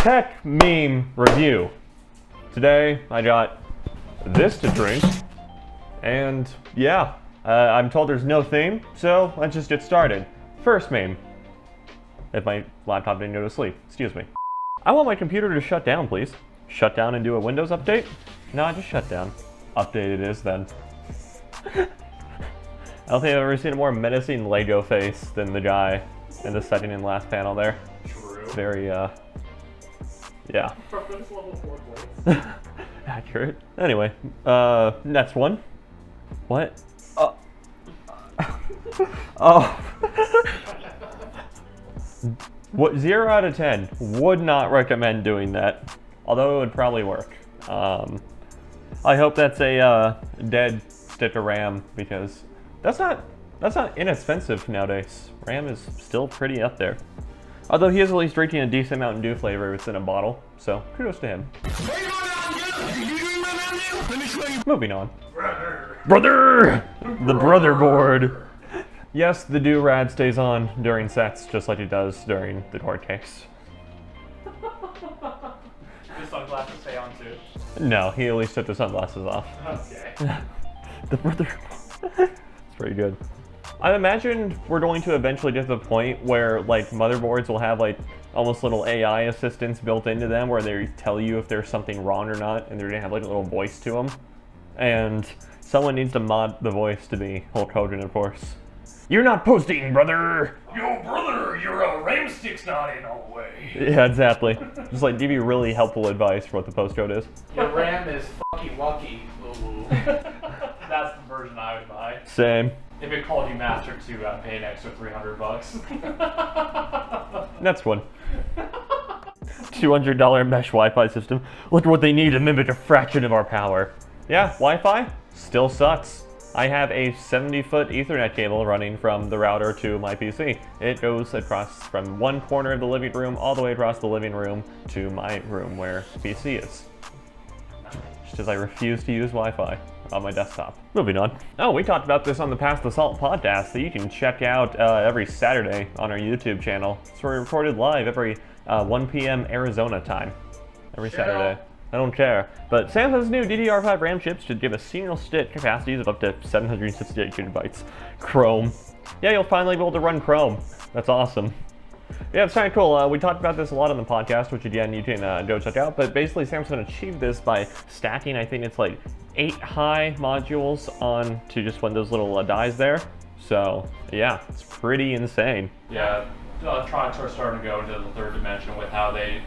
Tech meme review. Today I got this to drink, and yeah, I'm told there's no theme, so let's just get started. First meme. If my laptop didn't go to sleep, excuse me. I want my computer to shut down, please. Shut down and do a Windows update? Nah, just shut down. Update it is then. I don't think I've ever seen a more menacing Lego face than the guy in the second and last panel there. True. It's very, yeah. Preference level 4 points. Accurate. Anyway, next one. What? Oh. What, 0 out of 10. Would not recommend doing that. Although it would probably work. I hope that's a dead stick of RAM, because that's not inexpensive nowadays. RAM is still pretty up there. Although he is at least drinking a decent Mountain Dew flavor within a bottle, so kudos to him. Moving on. Brother! The brother board. Yes, the do-rad stays on during sets, just like it does during the court case. The sunglasses stay on too. No, he at least took the sunglasses off. Okay. The brother. It's pretty good. I imagine we're going to eventually get to the point where like motherboards will have like almost little AI assistants built into them where they tell you if there's something wrong or not, and they're gonna have like a little voice to them. And someone needs to mod the voice to be Hulk Hogan, of course. You're not posting, brother! Yo, brother, your RAM stick's not in all the way. Yeah, exactly. Just like give you really helpful advice for what the postcode is. Your RAM is fucky wucky. Ooh. That's the version I would buy. Same. If it called you master to pay an extra $300. Next one. $200 mesh Wi-Fi system. Look what they need to mimic a fraction of our power. Yeah, Wi-Fi still sucks. I have a 70-foot Ethernet cable running from the router to my PC. It goes across from one corner of the living room all the way across the living room to my room where the PC is. Just because I refuse to use Wi-Fi on my desktop. Moving on. Oh, we talked about this on the Past Assault podcast that you can check out every Saturday on our YouTube channel. So we're recorded live every 1 p.m. Arizona time. Every Saturday. I don't care. But Samsung's new DDR5 RAM chips should give a single stick capacities of up to 768 gigabytes. Chrome. Yeah, you'll finally be able to run Chrome. That's awesome. Yeah, it's kind of cool. We talked about this a lot on the podcast, which again, you can go check out. But basically, Samsung achieved this by stacking, I think it's like 8 high modules on to just one of those little dies there. So yeah, it's pretty insane. Yeah, electronics are starting to go into the third dimension with how they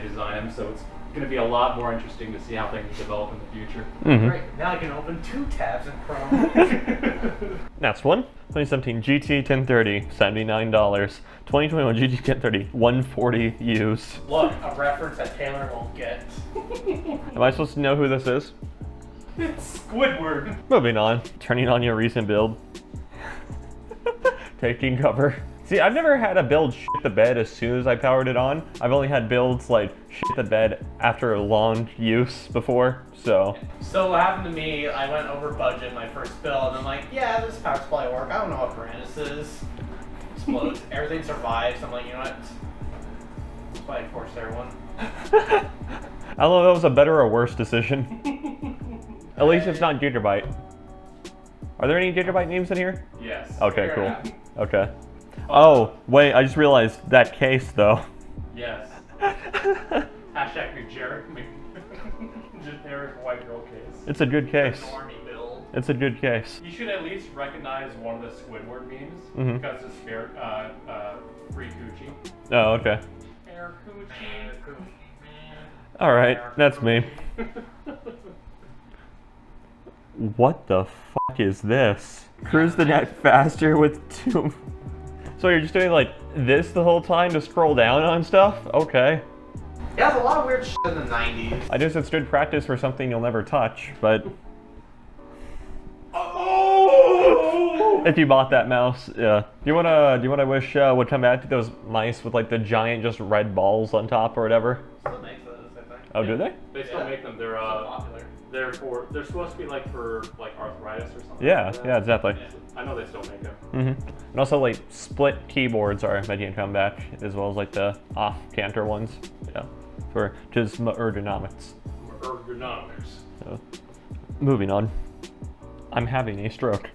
design them. So it's going to be a lot more interesting to see how things develop in the future. Mm-hmm. Great, now I can open 2 tabs in Chrome. Next one, 2017 GT 1030, $79. 2021 GT 1030, 140 Us. Look, a reference that Taylor won't get. Am I supposed to know who this is? It's Squidward. Moving on, turning on your recent build. Taking cover. See, I've never had a build shit the bed as soon as I powered it on. I've only had builds like shit the bed after a long use before, so. So what happened to me, I went over budget in my first build, and I'm like, yeah, this power supply will work. I don't know what brand this is. Explodes. Everything survives. I'm like, you know what? That's why I forced everyone. I don't know if that was a better or worse decision. At least it's not Gigabyte. Are there any Gigabyte names in here? Yes. Okay, cool. Okay. Oh, wait, I just realized that case, though. Yes. Hashtag generic white girl case. It's a good case. Normie build. It's a good case. You should at least recognize one of the Squidward memes because it's free coochie. Oh, okay. Air coochie. Alright, that's me. What the fuck is this? Cruise the net faster with 2... So you're just doing like this the whole time to scroll down on stuff? Okay. Yeah, there's a lot of weird shit in the 90s. I guess it's good practice for something you'll never touch, but... Oh! If you bought that mouse, yeah. Do you wanna wish would come back to those mice with like the giant just red balls on top or whatever? Still makes those, I think. Oh, do they? They still make them. They're popular. They're supposed to be like for like arthritis or something. Yeah, like that. yeah, exactly. Yeah, I know they still make them. And also like split keyboards are making a comeback, as well as like the off canter ones. Yeah. for just ergonomics. Ergonomics. So, moving on. I'm having a stroke.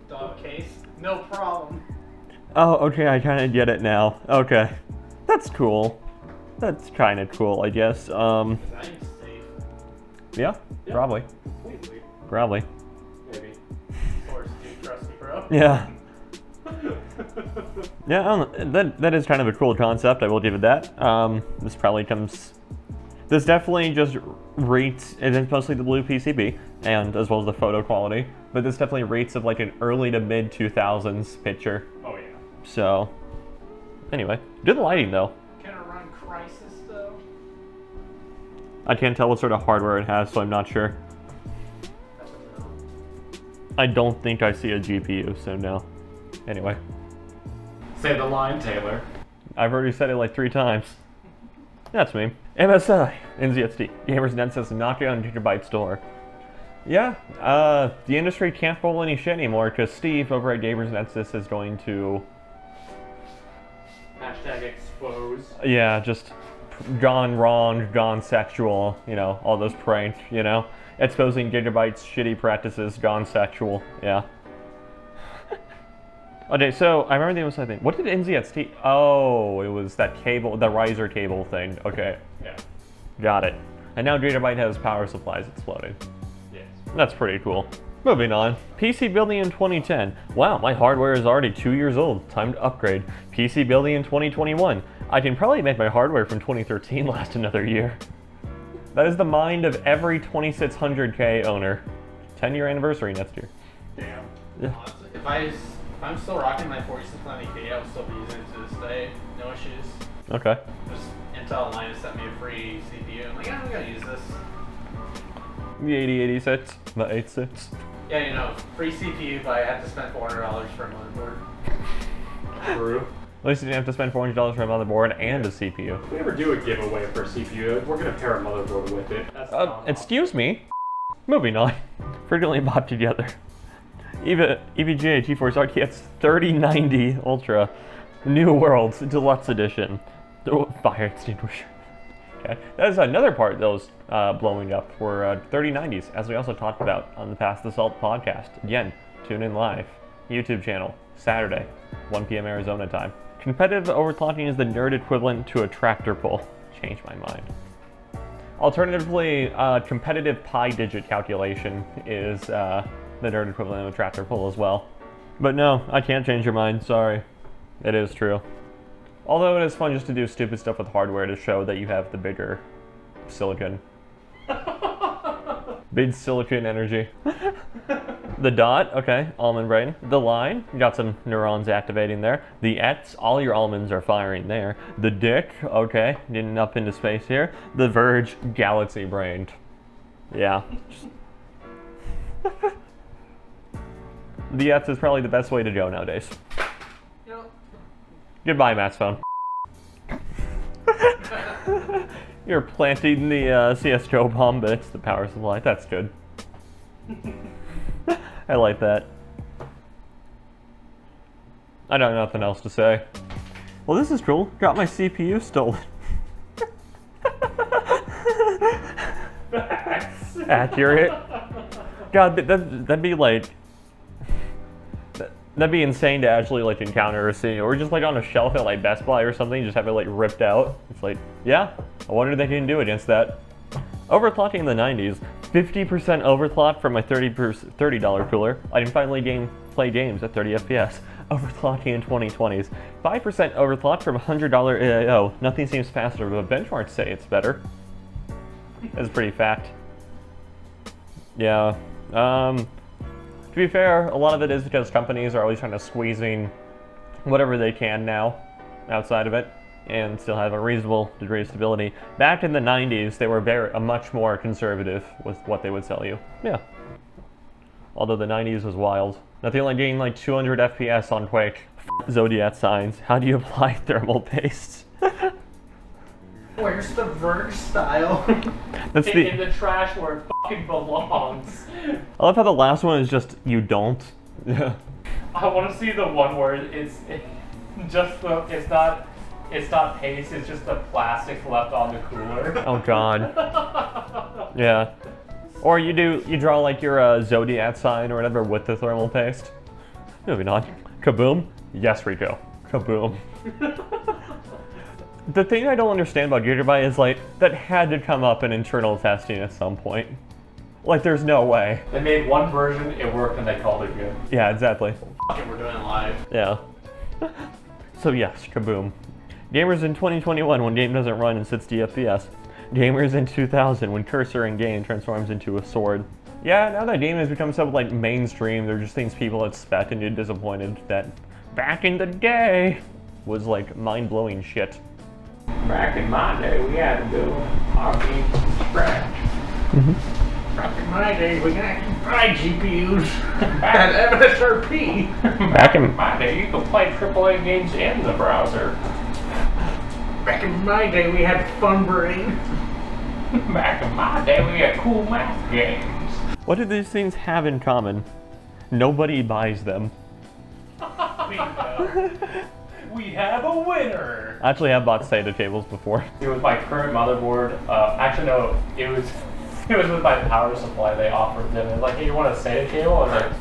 Dog case, no problem. Oh, okay, I kind of get it now. Okay. That's cool. That's kind of cool, I guess. Design safe. Yeah, probably. Completely. Probably. Maybe. Source to trusty bro. Yeah. Yeah, I don't know. That is kind of a cool concept, I will give it that. This probably comes... This definitely just rates, it is mostly the blue PCB, and as well as the photo quality, but this definitely rates of like an early to mid 2000s picture. Oh yeah. So, anyway, good lighting though. Can it run Crisis though? I can't tell what sort of hardware it has, so I'm not sure. I don't know. I don't think I see a GPU, so no. Anyway, Say the line, Taylor. I've already said it like 3 times. That's me. MSI, NZXT, Gamers Nexus Knockout Gigabyte Store. Yeah, the industry can't pull any shit anymore because Steve over at Gamers Nexus is going to... Hashtag expose. Yeah, just gone wrong, gone sexual, you know, all those pranks, you know? Exposing Gigabyte's shitty practices, gone sexual, yeah. Okay, so I remember the MSI thing. What did NZXT... Oh, it was that cable, the riser cable thing. Okay, Yeah. got it. And now Gigabyte has power supplies exploding. Yes. That's pretty cool. Moving on. PC building in 2010. Wow, my hardware is already 2 years old. Time to upgrade. PC building in 2021. I can probably make my hardware from 2013 last another year. That is the mind of every 2600K owner. 10-year anniversary next year. Damn. Yeah. Honestly, if I'm still rocking my 4690K, I'll still be using it to this day. No issues. Okay. Just Intel and Linus sent me a free CPU. I'm like, yeah, I'm gonna use this. The 8086, the 86. Yeah, you know, free CPU, but I had to spend $400 for a motherboard. True. At least you didn't have to spend $400 for a motherboard and a CPU. If we ever do a giveaway for a CPU, we're gonna pair a motherboard with it. That's Excuse me. Moving on. Frequently bought together. EVGA GeForce RTX 3090 Ultra New Worlds Deluxe Edition. Oh, fire extinguisher. Okay. That is another part that was blowing up for 3090s, as we also talked about on the Past Assault podcast. Again, tune in live. YouTube channel, Saturday, 1 p.m. Arizona time. Competitive overclocking is the nerd equivalent to a tractor pull. Change my mind. Alternatively, competitive pi digit calculation is the nerd equivalent of a tractor pull as well. But no, I can't change your mind, sorry. It is true. Although it is fun just to do stupid stuff with hardware to show that you have the bigger silicon. Big silicon energy. The dot, okay, almond brain. The line, you got some neurons activating there. The X, all your almonds are firing there. The dick, okay, getting up into space here. The verge, galaxy brained. Yeah. The X is probably the best way to go nowadays. Yep. Goodbye, Matt's phone. You're planting the CSGO bomb, but it's the power supply. That's good. I like that. I don't have nothing else to say. Well, this is cool. Got my CPU stolen. Accurate. God, that'd be like... That'd be insane to actually like encounter or see, or just like on a shelf at like Best Buy or something, just have it like ripped out. It's like, yeah, I wonder they can do against that. Overclocking in the 90s, 50% overclock from my $30 cooler. I can finally play games at 30 FPS. Overclocking in 2020s, 5% overclock from $100 AIO. Nothing seems faster, but benchmarks say it's better. That's a pretty fact. Yeah. To be fair, a lot of it is because companies are always trying to squeezing whatever they can now outside of it and still have a reasonable degree of stability. Back in the 90s, they were much more conservative with what they would sell you. Yeah. Although the 90s was wild. Nothing like getting like 200 FPS on Quake. Zodiac signs. How do you apply thermal paste? Where's the verge style? That's in the trash where it fucking belongs. I love how the last one is just, you don't. Yeah. I want to see the one where it's not It's not paste, it's just the plastic left on the cooler. Oh god. Yeah. Or you draw like your Zodiac sign or whatever with the thermal paste. Moving on. Kaboom? Yes, Rico. Kaboom. The thing I don't understand about Gigabyte is like, that had to come up in internal testing at some point. Like, there's no way. They made one version, it worked, and they called it good. Yeah, exactly. Fuck it, we're doing it live. Yeah. So yes, kaboom. Gamers in 2021 when game doesn't run in 60 FPS. Gamers in 2000 when cursor in game transforms into a sword. Yeah, now that game has become so like mainstream, they're just things people expect and you're disappointed that back in the day was like mind-blowing shit. Back in my day, we had to do our game from scratch. Back in my day, we got buy GPUs at MSRP. Back in my day, you could play AAA games in the browser. Back in my day, we had Fun Brain. Back in my day, we had cool math games. What do these things have in common? Nobody buys them. We have a winner. I actually have bought SATA cables before. It was my current motherboard. Actually, no, it was with my power supply. They offered them. It was like, hey, you want a SATA cable? I was like,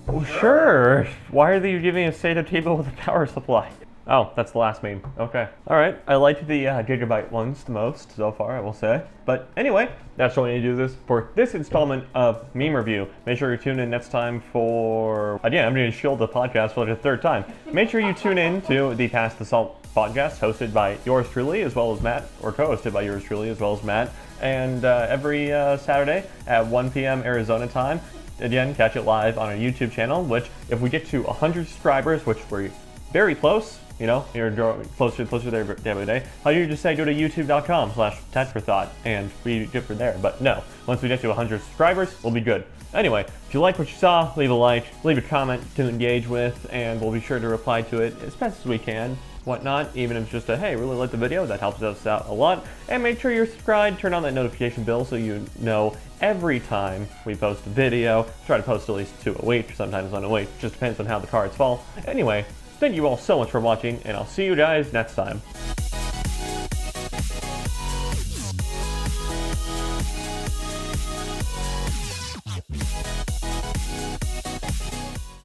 Oh, sure. Why are you giving a SATA cable with a power supply? Oh, that's the last meme. Okay. All right. I liked the Gigabyte ones the most so far, I will say. But anyway, that's what we need to do this for this installment of Meme Review. Make sure you tune in next time for... Again, I'm going to shield the podcast for like the third time. Make sure you tune in to the Pass the Salt podcast, hosted by yours truly, as well as Matt, or co-hosted by yours truly, as well as Matt. And every Saturday at 1 p.m. Arizona time. Again, catch it live on our YouTube channel, which if we get to 100 subscribers, which we're very close, you know, you're closer there every day. How do you just say go to youtube.com/TechForThought and be good from there? But no, once we get to 100 subscribers, we'll be good. Anyway, if you like what you saw, leave a like, leave a comment to engage with, and we'll be sure to reply to it as best as we can. Whatnot, even if it's just a hey, really like the video, that helps us out a lot. And make sure you're subscribed, turn on that notification bell so you know every time we post a video. Try to post at least 2 a week, sometimes 1 a week, just depends on how the cards fall. Anyway, thank you all so much for watching, and I'll see you guys next time.